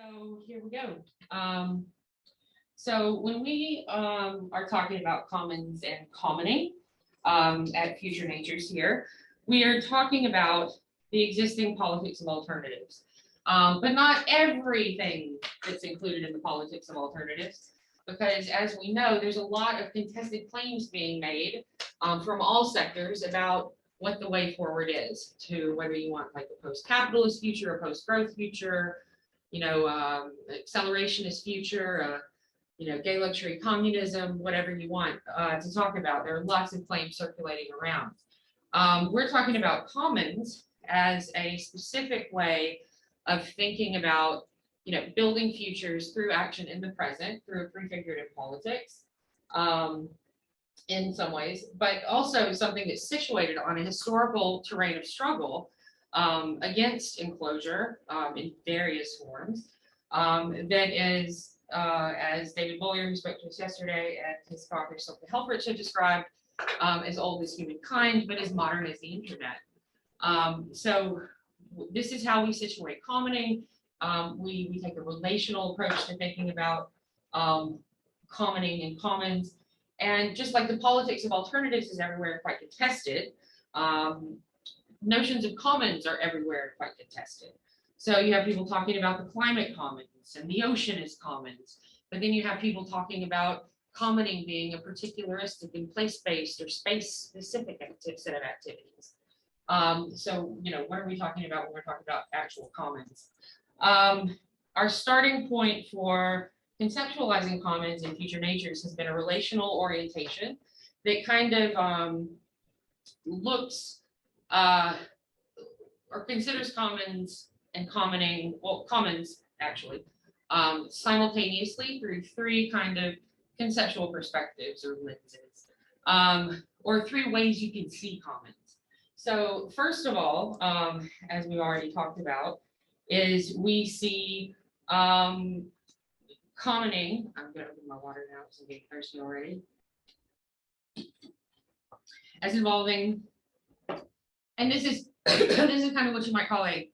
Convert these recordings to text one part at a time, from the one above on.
So here we go. So when we are talking about commons and commoning at Future Natures here, we are talking about the existing politics of alternatives, but not everything that's included in the politics of alternatives, because as we know, there's a lot of contested claims being made from all sectors about what the way forward is to whether you want like a post-capitalist future, a post-growth future, accelerationist future, gay luxury communism, whatever you want to talk about. There are lots of claims circulating around. We're talking about commons as a specific way of thinking about, building futures through action in the present, through a prefigurative politics, in some ways, but also something that's situated on a historical terrain of struggle against enclosure in various forms. That is, as David Bollier, who spoke to us yesterday, and his co-author Sophie Helfrich have described, as old as humankind, but as modern as the internet. So this is how we situate commoning. We take a relational approach to thinking about commoning and commons. And just like the politics of alternatives is everywhere and quite contested, notions of commons are everywhere and quite contested. So you have people talking about the climate commons and the ocean as commons, but then you have people talking about commoning being a particularistic and place-based or space-specific set of activities. So, what are we talking about when we're talking about actual commons? Our starting point for conceptualizing commons in Future Natures has been a relational orientation that kind of looks or considers commons and commoning, commons actually, simultaneously through three kind of conceptual perspectives or lenses, or three ways you can see commons. So first of all, as we've already talked about, is we see commoning. I'm going to open my water now because I'm getting thirsty already. As involving, and this is kind of what you might call a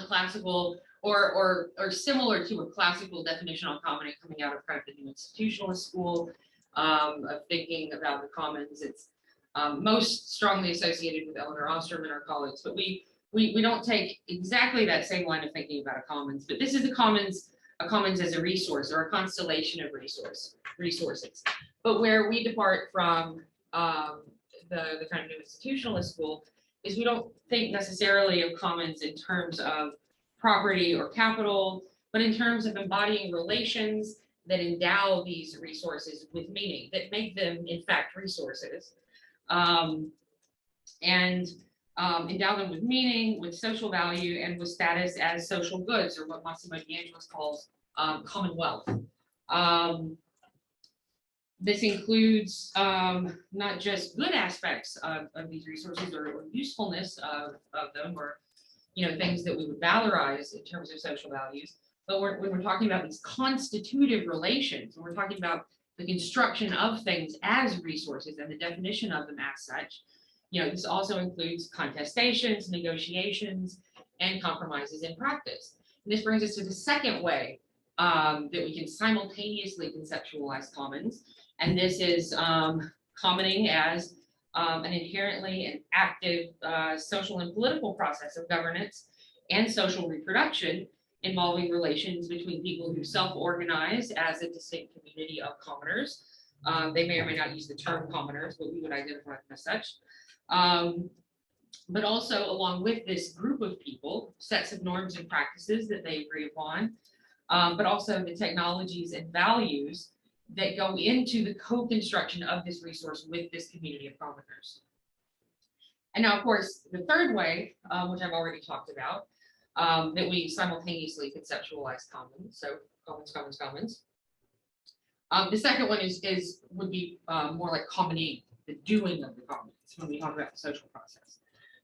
classical or similar to a classical definition on commoning coming out of kind of the new institutionalist school of thinking about the commons. It's most strongly associated with Eleanor Ostrom and our colleagues, but we don't take exactly that same line of thinking about a commons, but this is a commons as a resource or a constellation of resources. But where we depart from the kind of new institutionalist school is we don't think necessarily of commons in terms of property or capital, but in terms of embodying relations that endow these resources with meaning, that make them in fact resources, and endow them with meaning, with social value, and with status as social goods, or what Massimo DeAngelis calls commonwealth. This includes not just good aspects of these resources or usefulness of them, or things that we would valorize in terms of social values, but when we're talking about these constitutive relations, when we're talking about the construction of things as resources and the definition of them as such, this also includes contestations, negotiations, and compromises in practice. And this brings us to the second way that we can simultaneously conceptualize commons, and this is commoning as an inherently and active social and political process of governance and social reproduction involving relations between people who self-organize as a distinct community of commoners. They may or may not use the term commoners, but we would identify them as such. But also along with this group of people, sets of norms and practices that they agree upon, but also the technologies and values that go into the co-construction of this resource with this community of commoners. And now, of course, the third way, which I've already talked about, that we simultaneously conceptualize commons, so commons. The second one would be more like commoning, the doing of the commons, when we talk about the social process.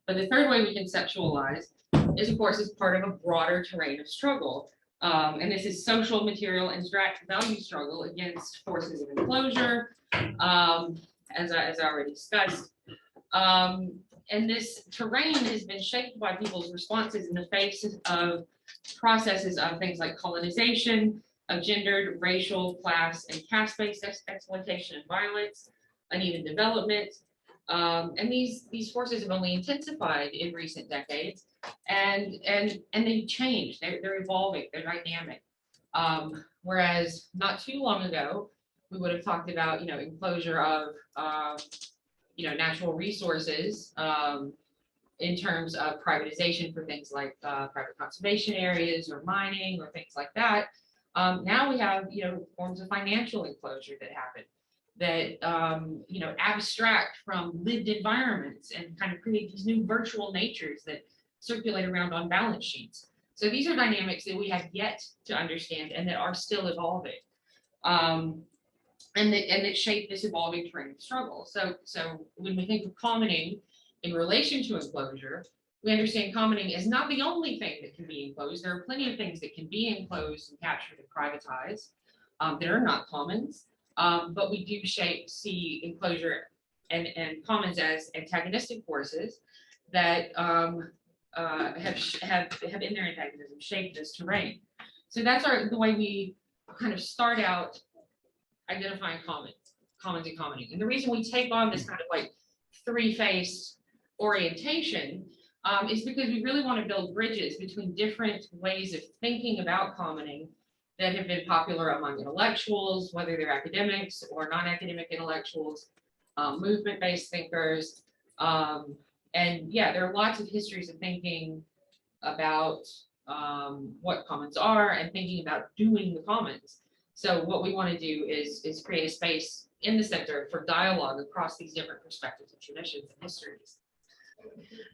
But the third way we conceptualize is, of course, as part of a broader terrain of struggle. And this is social, material, and value struggle against forces of enclosure, as I already discussed, And this terrain has been shaped by people's responses in the face of processes of things like colonization, of gendered, racial, class, and caste-based exploitation and violence, uneven development. And these forces have only intensified in recent decades, and they've changed. They're evolving. They're dynamic. Whereas not too long ago, we would have talked about enclosure of natural resources in terms of privatization for things like private conservation areas or mining or things like that. Now we have forms of financial enclosure that happen that abstract from lived environments and kind of create these new virtual natures that circulate around on balance sheets. So these are dynamics that we have yet to understand and that are still evolving. And that shape this evolving terrain of struggle. So when we think of commoning in relation to enclosure, we understand commoning is not the only thing that can be enclosed. There are plenty of things that can be enclosed and captured and privatized that are not commons, but we do see enclosure and commons as antagonistic forces that have in their antagonism shaped this terrain. So that's the way we kind of start out identifying commons and commoning. And the reason we take on this kind of like three-faced orientation is because we really want to build bridges between different ways of thinking about commoning that have been popular among intellectuals, whether they're academics or non-academic intellectuals, movement-based thinkers. And yeah, there are lots of histories of thinking about what commons are and thinking about doing the commons. So what we want to do is create a space in the center for dialogue across these different perspectives and traditions and histories.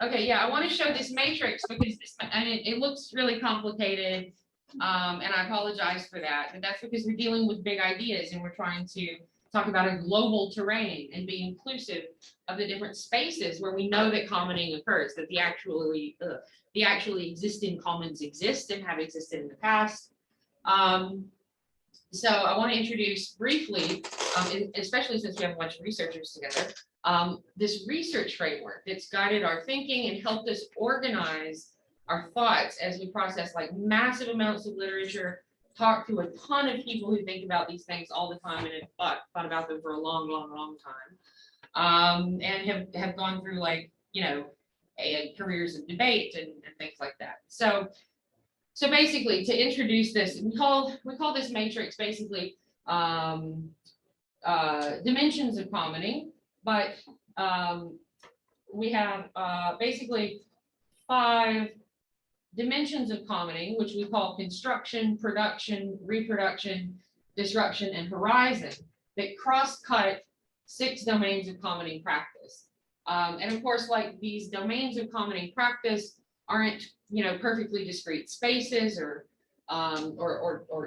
Okay, yeah, I want to show this matrix because it looks really complicated, and I apologize for that, but that's because we're dealing with big ideas and we're trying to talk about a global terrain and be inclusive of the different spaces where we know that commoning occurs, that the actually existing commons exist and have existed in the past. So I want to introduce briefly, especially since we have a bunch of researchers together, this research framework that's guided our thinking and helped us organize our thoughts as we process like massive amounts of literature, talk to a ton of people who think about these things all the time and have thought about them for a long time, and have gone through like, careers of debate and things like that. So basically, to introduce this, we call this matrix basically dimensions of commoning, but we have basically 5 dimensions of commoning, which we call construction, production, reproduction, disruption, and horizon, that cross-cut 6 domains of commoning practice. And of course, like these domains of commoning practice aren't perfectly discrete spaces or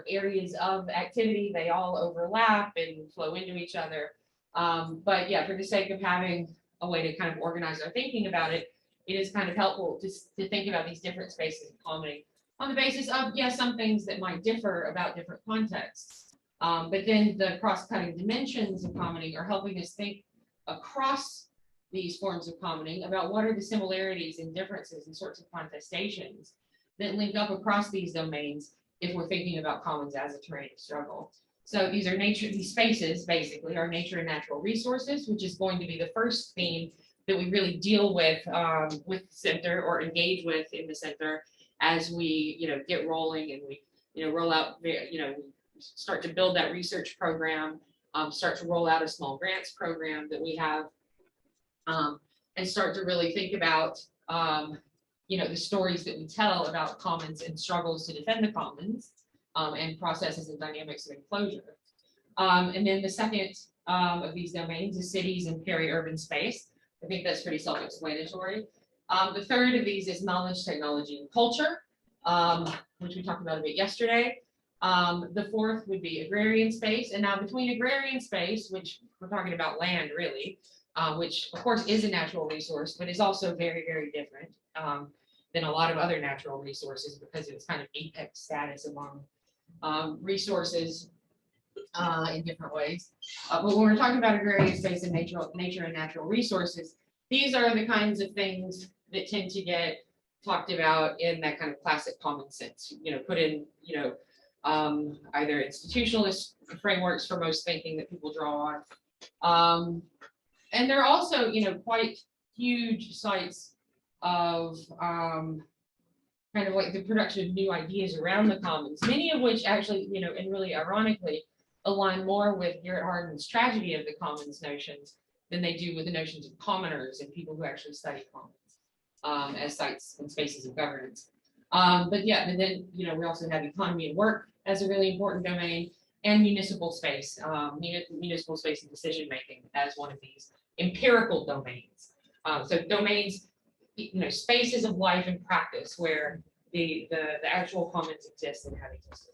areas of activity. They all overlap and flow into each other. But yeah, for the sake of having a way to kind of organize our thinking about it, it is kind of helpful to think about these different spaces of commoning on the basis of, some things that might differ about different contexts. But then the cross-cutting dimensions of commoning are helping us think across these forms of commoning about what are the similarities and differences and sorts of contestations that link up across these domains if we're thinking about commons as a terrain of struggle. So these spaces basically are nature and natural resources, which is going to be the first theme that we really deal with the center or engage with in the center as we get rolling and we roll out, start to build that research program, start to roll out a small grants program that we have, and start to really think about the stories that we tell about commons and struggles to defend the commons, and processes and dynamics of enclosure. And then the second of these domains is cities and peri-urban space. I think that's pretty self-explanatory. The third of these is knowledge, technology, and culture, which we talked about a bit yesterday. The fourth would be agrarian space. And now between agrarian space, which we're talking about land really, which of course is a natural resource, but is also very, very different than a lot of other natural resources because of its kind of apex status among resources in different ways. But when we're talking about agrarian space and nature and natural resources, these are the kinds of things that tend to get talked about in that kind of classic common sense, put in, either institutionalist frameworks for most thinking that people draw on. And they're also, quite huge sites of kind of like the production of new ideas around the commons, many of which actually, and really ironically, align more with Garrett Hardin's tragedy of the commons notions than they do with the notions of commoners and people who actually study commons as sites and spaces of governance. But yeah, and then, we also have economy and work as a really important domain, and municipal space, municipal space and decision making as one of these empirical domains. So domains, spaces of life and practice where the actual commons exist and have existed.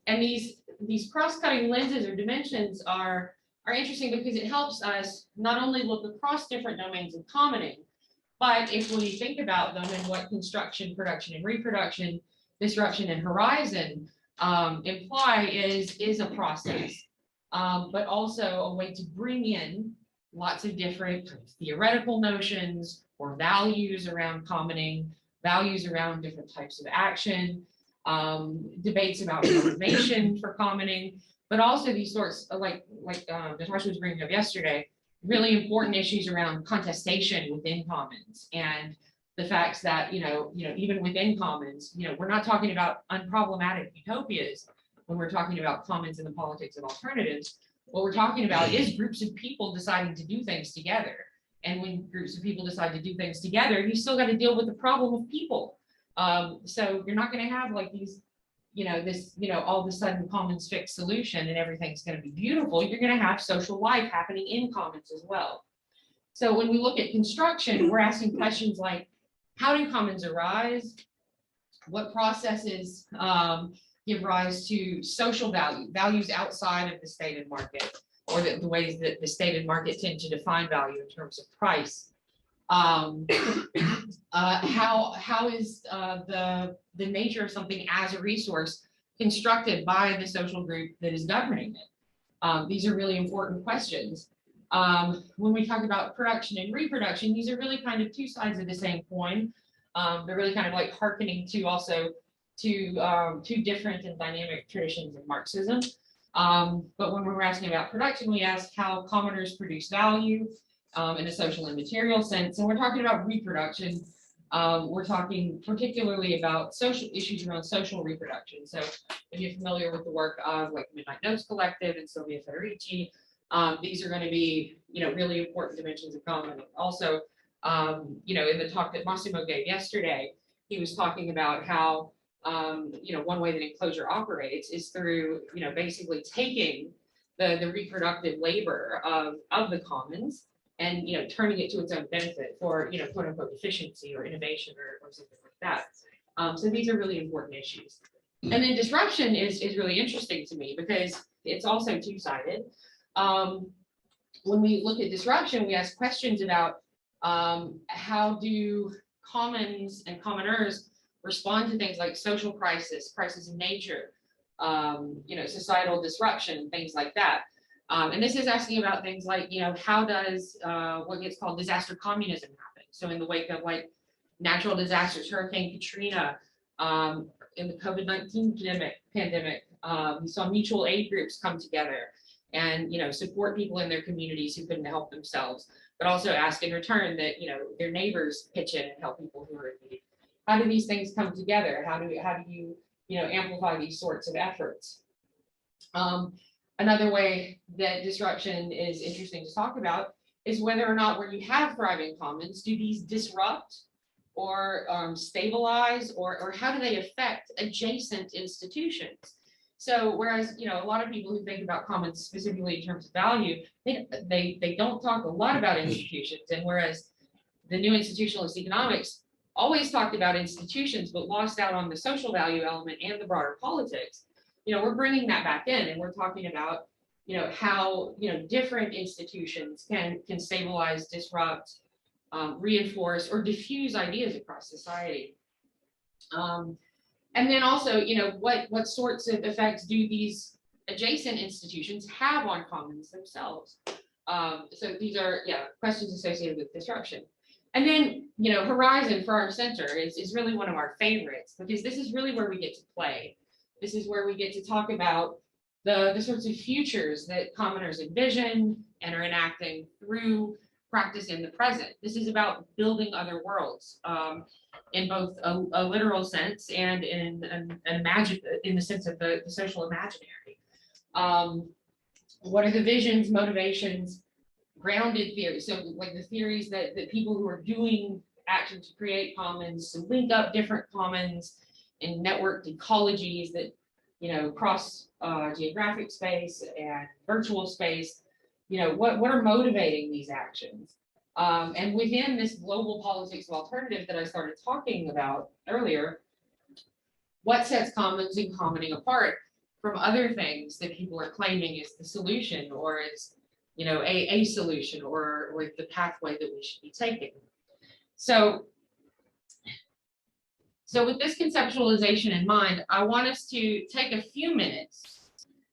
And these cross-cutting lenses or dimensions are interesting because it helps us not only look across different domains of commoning, but if we think about them and what construction, production, and reproduction, disruption, and horizon imply is a process, but also a way to bring in lots of different theoretical notions or values around commoning, values around different types of action, debates about motivation for commoning, but also these sorts of like Natasha was bringing up yesterday, really important issues around contestation within commons and the facts that, even within commons, we're not talking about unproblematic utopias when we're talking about commons in the politics of alternatives. What we're talking about is groups of people deciding to do things together. And when groups of people decide to do things together, you still got to deal with the problem of people. So you're not going to have like these, all of a sudden commons fixed solution and everything's going to be beautiful. You're going to have social life happening in commons as well. So when we look at construction, we're asking questions like, how do commons arise? What processes give rise to social values outside of the stated market, or the ways that the stated market tend to define value in terms of price? How is the nature of something as a resource constructed by the social group that is governing it? These are really important questions. When we talk about production and reproduction, these are really kind of two sides of the same coin. They're really kind of like hearkening to also to two different and dynamic traditions of Marxism. But when we're asking about production, we ask how commoners produce value in a social and material sense. And we're talking about reproduction. We're talking particularly about social issues around social reproduction. So if you're familiar with the work of like Midnight Notes Collective and Silvia Federici, these are going to be, really important dimensions of common. Also, in the talk that Massimo gave yesterday, he was talking about how, one way that enclosure operates is through, basically taking the reproductive labor of the commons and, turning it to its own benefit for, quote unquote, efficiency or innovation or something like that. So these are really important issues. And then disruption is really interesting to me because it's also two-sided. When we look at disruption, we ask questions about how do commons and commoners respond to things like social crisis of nature, societal disruption, things like that. And this is asking about things like, how does what gets called disaster communism happen? So in the wake of like natural disasters, Hurricane Katrina, in the COVID-19 pandemic, we saw mutual aid groups come together and, support people in their communities who couldn't help themselves, but also ask in return that, their neighbors pitch in and help people who are in need. How do these things come together? How do you, amplify these sorts of efforts? Another way that disruption is interesting to talk about is whether or not where you have thriving commons, do these disrupt or stabilize, or how do they affect adjacent institutions? So whereas, a lot of people who think about commons specifically in terms of value, they don't talk a lot about institutions. And whereas the new institutionalist economics always talked about institutions, but lost out on the social value element and the broader politics, we're bringing that back in and we're talking about, how, different institutions can stabilize, disrupt, reinforce, or diffuse ideas across society. And then also, what sorts of effects do these adjacent institutions have on commons themselves? So these are, yeah, questions associated with disruption. And then, horizon for our center is really one of our favorites, because this is really where we get to play. This is where we get to talk about the sorts of futures that commoners envision and are enacting through practice in the present. This is about building other worlds, in both a literal sense and in the sense of the social imaginary. What are the visions, motivations, grounded theories? So like the theories that people who are doing action to create commons, to link up different commons in networked ecologies that, cross geographic space and virtual space, what are motivating these actions? And within this global politics of alternative that I started talking about earlier, what sets commons and commoning apart from other things that people are claiming is the solution, or is, a solution, or the pathway that we should be taking. So with this conceptualization in mind, I want us to take a few minutes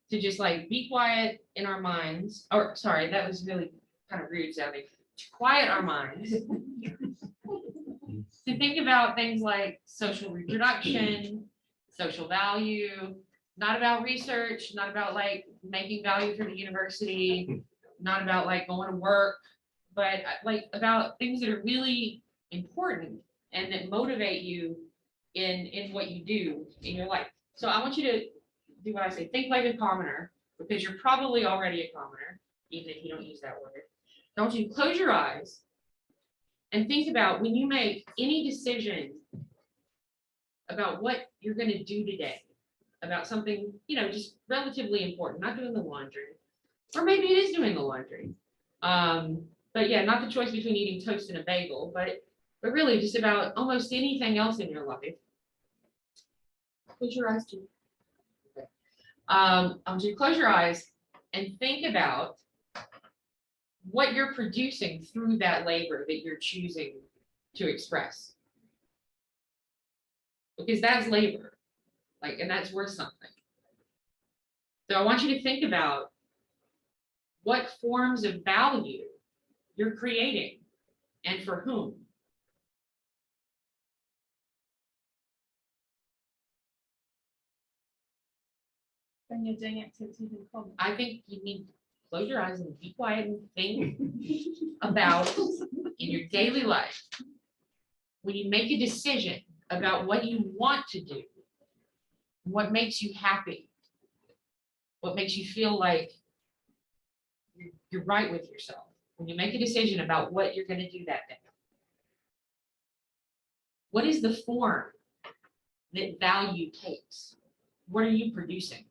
to just like be quiet in our minds. Or sorry, that was really kind of rude sounding. To quiet our minds, to think about things like social reproduction, social value, not about research, not about like making value for the university, not about like going to work, but like about things that are really important and that motivate you in what you do in your life. So I want you to do what I say, think like a commoner, because you're probably already a commoner, even if you don't use that word. I want you to close your eyes and think about when you make any decision about what you're going to do today, about something, just relatively important, not doing the laundry, or maybe it is doing the laundry. But yeah, not the choice between eating toast and a bagel, but really just about almost anything else in your life. Close your eyes too. Okay. I want you to close your eyes and think about what you're producing through that labor that you're choosing to express. Because that's labor, and that's worth something. So I want you to think about what forms of value you're creating and for whom. When you're doing activities in common. I think you need to close your eyes and be quiet and think about in your daily life, when you make a decision about what you want to do, what makes you happy, what makes you feel like you're right with yourself. When you make a decision about what you're going to do that day, what is the form that value takes? What are you producing?